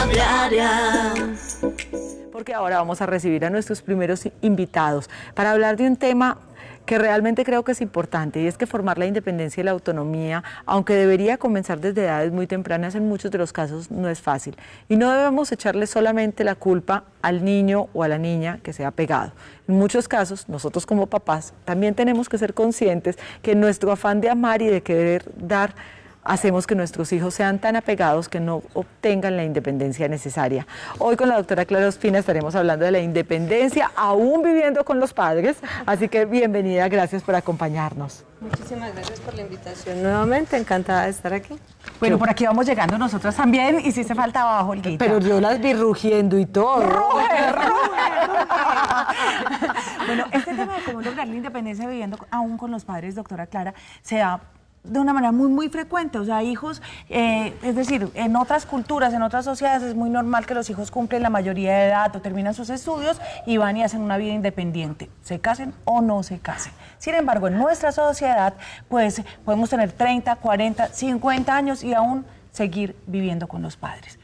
Diaria. Porque ahora vamos a recibir a nuestros primeros invitados para hablar de un tema que realmente creo que es importante, y es que formar la independencia y la autonomía, aunque debería comenzar desde edades muy tempranas, en muchos de los casos no es fácil. Y no debemos echarle solamente la culpa al niño o a la niña que se ha pegado. En muchos casos, nosotros como papás también tenemos que ser conscientes que en nuestro afán de amar y de querer dar, hacemos que nuestros hijos sean tan apegados que no obtengan la independencia necesaria. Hoy con la doctora Clara Ospina estaremos hablando de la independencia aún viviendo con los padres, así que bienvenida, gracias por acompañarnos. Muchísimas gracias por la invitación nuevamente, encantada de estar aquí. Bueno, por aquí vamos llegando nosotras también, y si se falta abajo, Olguita. Pero yo las vi rugiendo y todo. ¡Ruge! Bueno, este tema de cómo lograr la independencia viviendo aún con los padres, doctora Clara, se da de una manera muy frecuente. O sea, hijos, es decir, en otras culturas, en otras sociedades es muy normal que los hijos cumplen la mayoría de edad o terminan sus estudios y van y hacen una vida independiente, se casen o no se casen. Sin embargo, en nuestra sociedad, pues podemos tener 30, 40, 50 años y aún seguir viviendo con los padres.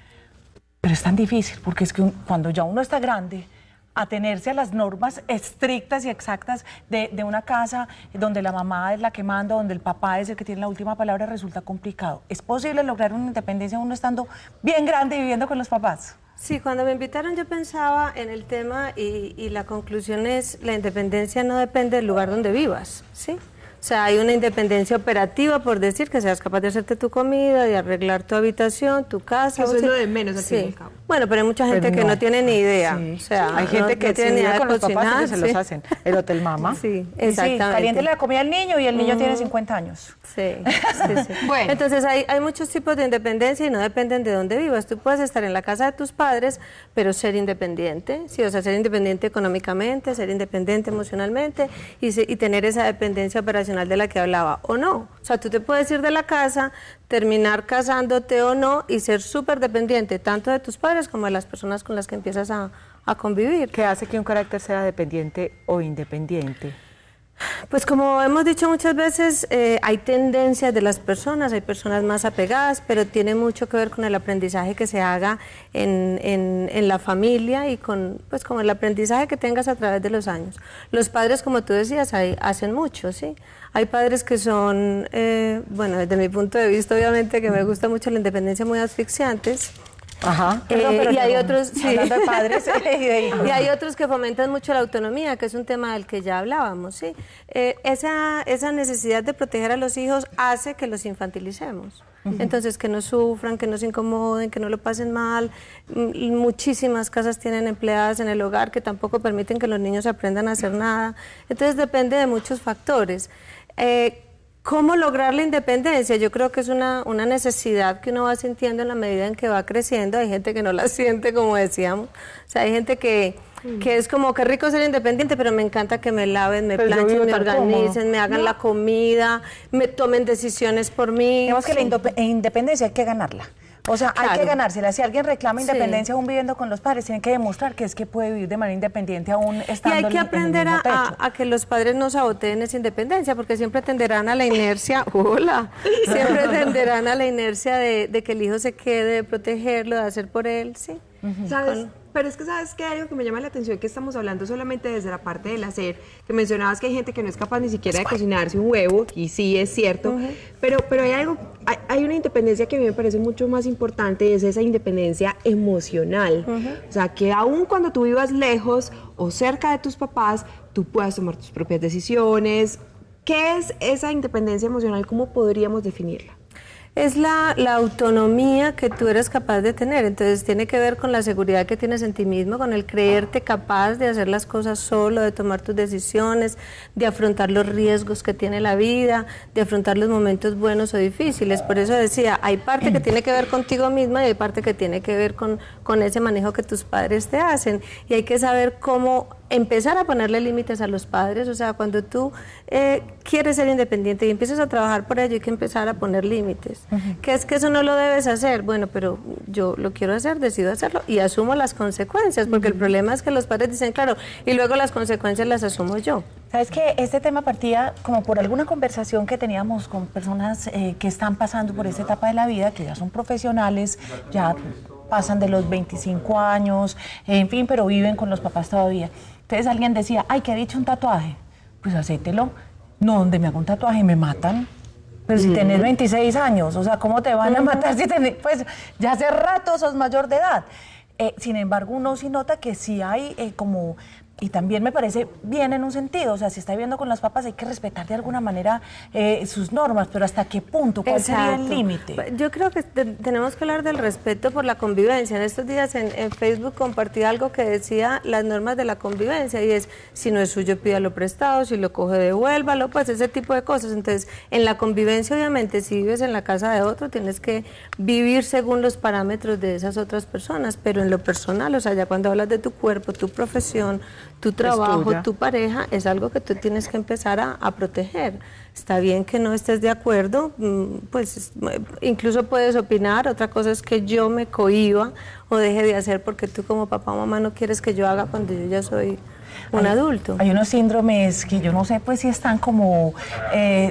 Pero es tan difícil, porque es que cuando ya uno está grande, atenerse a las normas estrictas y exactas de una casa donde la mamá es la que manda, donde el papá es el que tiene la última palabra, resulta complicado. ¿Es posible lograr una independencia uno estando bien grande y viviendo con los papás? Sí, cuando me invitaron yo pensaba en el tema y la conclusión es: la independencia no depende del lugar donde vivas, ¿sí? O sea, hay una independencia operativa, por decir, que seas capaz de hacerte tu comida, de arreglar tu habitación, tu casa. Eso es lo de menos, al fin y al cabo. Bueno, pero hay mucha gente que no tiene ni idea. Sí. O sea, hay gente que tiene ni idea con de los papás cocinar, que se los hacen. El hotel mamá. Sí, Sí, exactamente. caliente la comida al niño y el niño tiene 50 años. Sí, sí. Bueno. Entonces hay muchos tipos de independencia y no dependen de dónde vivas. Tú puedes estar en la casa de tus padres, pero ser independiente, sí, o sea, ser independiente económicamente, ser independiente emocionalmente y tener esa dependencia operacional de la que hablaba, o no. O sea, tú te puedes ir de la casa, terminar casándote o no y ser súper dependiente tanto de tus padres como de las personas con las que empiezas a convivir. ¿Qué hace que un carácter sea dependiente o independiente? Pues como hemos dicho muchas veces, hay tendencias de las personas, hay personas más apegadas, pero tiene mucho que ver con el aprendizaje que se haga en la familia y con el aprendizaje que tengas a través de los años. Los padres, como tú decías, hacen mucho, ¿sí? Hay padres que son, bueno, desde mi punto de vista, obviamente, que me gusta mucho la independencia, muy asfixiantes. Ajá. Y hay otros, sí. Hablando de padres y de hijos. Y hay otros que fomentan mucho la autonomía, que es un tema del que ya hablábamos, ¿sí? Esa necesidad de proteger a los hijos hace que los infantilicemos. Entonces, que no sufran, que no se incomoden, que no lo pasen mal. Muchísimas casas tienen empleadas en el hogar que tampoco permiten que los niños aprendan a hacer nada. Entonces, depende de muchos factores. ¿Cómo lograr la independencia? Yo creo que es una necesidad que uno va sintiendo en la medida en que va creciendo. Hay gente que no la siente, como decíamos. O sea, hay gente que es como, qué rico ser independiente, pero me encanta que me laven, me planchen, me organicen, me hagan la comida, me tomen decisiones por mí. Digamos que la independencia hay que ganarla. O sea, hay que ganársela. Si alguien reclama independencia aún viviendo con los padres, tiene que demostrar que es que puede vivir de manera independiente aún estando y hay que aprender en el mismo techo. a que los padres no saboteen esa independencia, porque siempre tenderán a la inercia, siempre tenderán a la inercia de que el hijo se quede, de protegerlo, de hacer por él, ¿sí? ¿Sabes? Pero es que, ¿sabes qué? Algo que me llama la atención, que estamos hablando solamente desde la parte del hacer, que mencionabas que hay gente que no es capaz ni siquiera de cocinarse un huevo, y sí, es cierto, pero hay una independencia que a mí me parece mucho más importante, y es esa independencia emocional. O sea, que aun cuando tú vivas lejos o cerca de tus papás, tú puedas tomar tus propias decisiones. ¿Qué es esa independencia emocional? ¿Cómo podríamos definirla? Es la autonomía que tú eres capaz de tener. Entonces tiene que ver con la seguridad que tienes en ti mismo, con el creerte capaz de hacer las cosas solo, de tomar tus decisiones, de afrontar los riesgos que tiene la vida, de afrontar los momentos buenos o difíciles. Por eso decía, hay parte que tiene que ver contigo misma y hay parte que tiene que ver con ese manejo que tus padres te hacen. Y hay que saber cómo empezar a ponerle límites a los padres. O sea, cuando tú quieres ser independiente y empiezas a trabajar por ello, hay que empezar a poner límites. Que es que eso no lo debes hacer. Bueno, pero yo lo quiero hacer, decido hacerlo y asumo las consecuencias, porque el problema es que los padres dicen, claro, y luego las consecuencias las asumo yo. ¿Sabes qué? Este tema partía como por alguna conversación que teníamos con personas que están pasando por esta etapa de la vida, que ya son profesionales, ya pasan de los 25 años, en fin, pero viven con los papás todavía. Entonces alguien decía, ay, ¿qué ha dicho un tatuaje? Pues hacételo. No, donde me hago un tatuaje me matan. Pero si tenés 26 años, o sea, ¿cómo te van a matar si tenés, pues ya hace rato sos mayor de edad? Sin embargo, uno sí nota que sí hay como, y también me parece bien en un sentido, o sea, si está viviendo con las papás hay que respetar de alguna manera sus normas, pero ¿hasta qué punto? ¿Cuál sería el límite? Yo creo que tenemos que hablar del respeto por la convivencia. En estos días en Facebook compartí algo que decía las normas de la convivencia y es, si no es suyo pídalo prestado, si lo coge devuélvalo, pues ese tipo de cosas. Entonces, en la convivencia obviamente si vives en la casa de otro tienes que vivir según los parámetros de esas otras personas, pero en lo personal, o sea, ya cuando hablas de tu cuerpo, tu profesión, tu trabajo, tu pareja, es algo que tú tienes que empezar a proteger. Está bien que no estés de acuerdo, pues incluso puedes opinar, otra cosa es que yo me cohíba o deje de hacer porque tú como papá o mamá no quieres que yo haga cuando yo ya soy un adulto. Hay unos síndromes que yo no sé pues si están como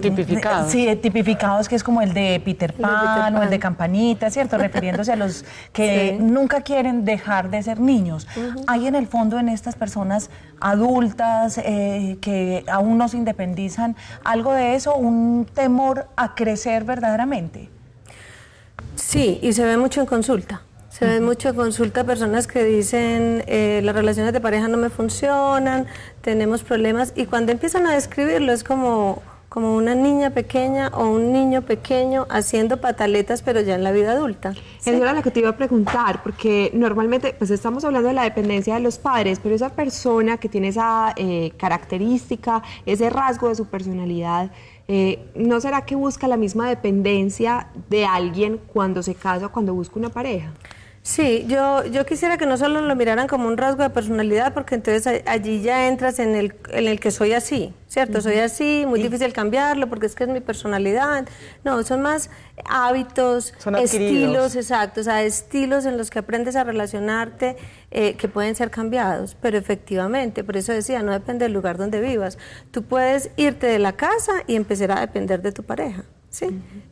tipificados. Sí, tipificados, que es como el de Peter Pan o el de Campanita, ¿cierto? Refiriéndose a los que nunca quieren dejar de ser niños. Hay en el fondo en estas personas adultas que aún no se independizan, algo de eso, un temor a crecer verdaderamente. Sí, y se ve mucho en consulta. Se ve mucho en consulta personas que dicen las relaciones de pareja no me funcionan, tenemos problemas, y cuando empiezan a describirlo es como una niña pequeña o un niño pequeño haciendo pataletas, pero ya en la vida adulta. Eso era lo que te iba a preguntar, porque normalmente pues estamos hablando de la dependencia de los padres, pero esa persona que tiene esa característica, ese rasgo de su personalidad, ¿no será que busca la misma dependencia de alguien cuando se casa o cuando busca una pareja? Sí, yo quisiera que no solo lo miraran como un rasgo de personalidad, porque entonces allí ya entras en el que soy así, ¿cierto? Soy así, muy difícil cambiarlo porque es que es mi personalidad. No, son más hábitos, estilos, exacto, o sea, estilos en los que aprendes a relacionarte que pueden ser cambiados, pero efectivamente, por eso decía, no depende del lugar donde vivas. Tú puedes irte de la casa y empezar a depender de tu pareja. Sí,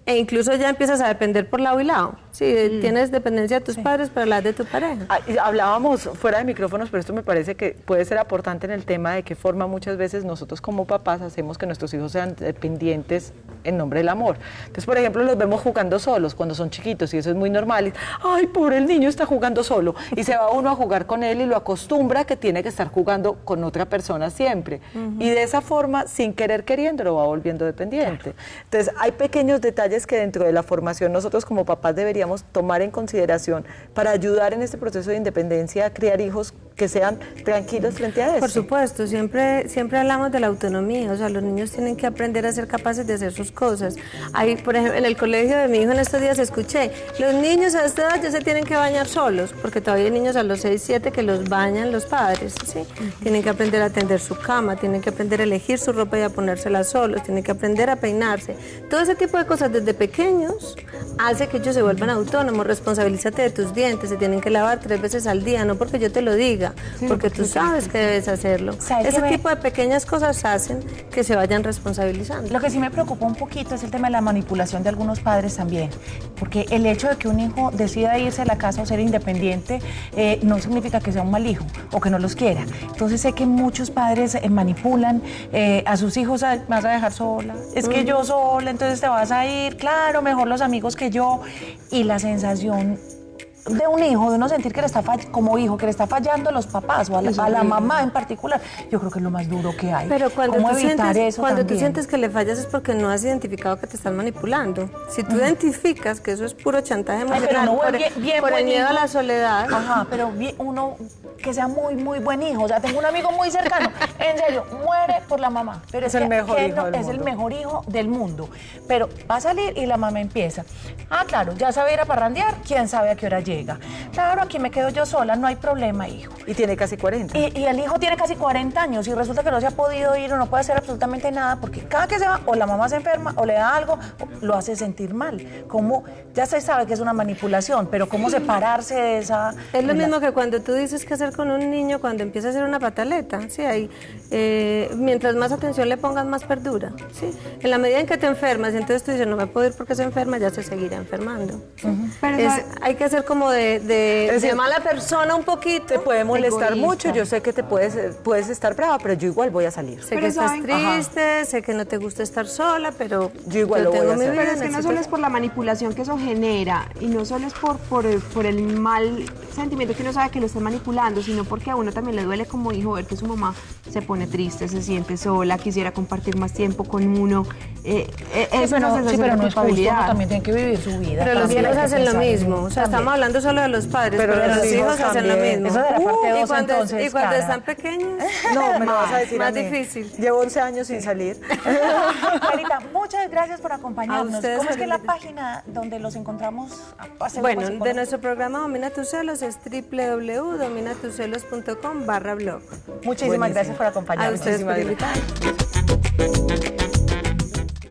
e incluso ya empiezas a depender por lado y lado. Sí, tienes dependencia de tus padres, pero la de tu pareja. Hablábamos fuera de micrófonos, pero esto me parece que puede ser aportante en el tema de qué forma muchas veces nosotros como papás hacemos que nuestros hijos sean dependientes en nombre del amor. Entonces, por ejemplo, los vemos jugando solos cuando son chiquitos y eso es muy normal. Y, ay, pobre, el niño está jugando solo. Y se va uno a jugar con él y lo acostumbra que tiene que estar jugando con otra persona siempre. Y de esa forma, sin querer queriendo, lo va volviendo dependiente. Entonces, hay pequeños detalles que dentro de la formación nosotros como papás deberíamos tomar en consideración para ayudar en este proceso de independencia a criar hijos que sean tranquilos frente a eso. Por supuesto, siempre hablamos de la autonomía, o sea, los niños tienen que aprender a ser capaces de hacer sus cosas. Hay, por ejemplo, en el colegio de mi hijo en estos días escuché, los niños a esta edad ya se tienen que bañar solos, porque todavía hay niños a los 6, 7 que los bañan los padres, ¿sí? Tienen que aprender a tender su cama, tienen que aprender a elegir su ropa y a ponérsela solos, tienen que aprender a peinarse. Todo ese tipo de cosas desde pequeños hace que ellos se vuelvan autónomos. Responsabilízate de tus dientes, se tienen que lavar 3 veces al día, no porque yo te lo diga, porque tú sabes que debes hacerlo. Ese tipo de pequeñas cosas hacen que se vayan responsabilizando. Lo que sí me preocupa un poquito es el tema de la manipulación de algunos padres también, porque el hecho de que un hijo decida irse a la casa o ser independiente no significa que sea un mal hijo o que no los quiera. Entonces sé que muchos padres manipulan a sus hijos, me vas a dejar sola, es que yo sola, entonces te vas a ir, claro, mejor los amigos que yo, y la sensación de un hijo, de uno sentir que le está como hijo, que le está fallando a los papás o a la mamá en particular, yo creo que es lo más duro que hay. Pero cuando tú sientes que le fallas es porque no has identificado que te están manipulando. Si tú identificas que eso es puro chantaje emocional, por el miedo a la soledad. Ajá, pero uno que sea muy, muy buen hijo. O sea, tengo un amigo muy cercano, en serio, muere por la mamá. Pero es el mejor hijo del mundo. Es el mejor hijo del mundo. Pero va a salir y la mamá empieza. Ah, claro, ya sabe ir a parrandear, quién sabe a qué hora llega. Claro, aquí me quedo yo sola, no hay problema, hijo. Y tiene casi 40. Y el hijo tiene casi 40 años y resulta que no se ha podido ir o no puede hacer absolutamente nada porque cada que se va o la mamá se enferma o le da algo o lo hace sentir mal. Como ya se sabe que es una manipulación, pero cómo separarse de esa... Es lo mismo que cuando tú dices que hacer hacer con un niño cuando empieza a hacer una pataleta, ¿sí? Mientras más atención le pongas, más perdura, ¿sí? En la medida en que te enfermas, entonces tú dices, no me puedo ir porque se enferma, ya se seguirá enfermando. Pero hay que hacer como de mala persona un poquito. Te puede molestar egoísta. mucho, yo sé que te puedes estar brava, pero yo igual voy a salir. Sé Pero que estás ¿saben? triste, sé que no te gusta estar sola, pero Yo igual lo voy tengo a mi hacer. vida, Pero es que no necesito- solo es por la manipulación que eso genera, y no solo es por el mal sentimiento que uno sabe que lo están manipulando, sino porque a uno también le duele como hijo ver que su mamá se pone triste, se siente sola, quisiera compartir más tiempo con uno. Es una sensación pero de no es justo, uno culpabilidad. también tiene que vivir su vida. Pero los también hijos hay que hacen lo pensar en mismo, uno. o sea, estamos hablando solo de los padres, Pero pero los los hijos hijos hacen lo también. mismo. Eso será parte y dos, cuando, entonces, y cuando Clara. están pequeños, No, me lo vas a decir más a mí. difícil. Llevo 11 años sin salir. Clarita, muchas gracias por A acompañarnos. ustedes ¿Cómo es que por la invitar. página donde los encontramos? Bueno, de nuestro programa Domina tus celos es www.dominatucelos.com/blog. Muchísimas gracias por A acompañarnos. ustedes por Muchísimas invitar.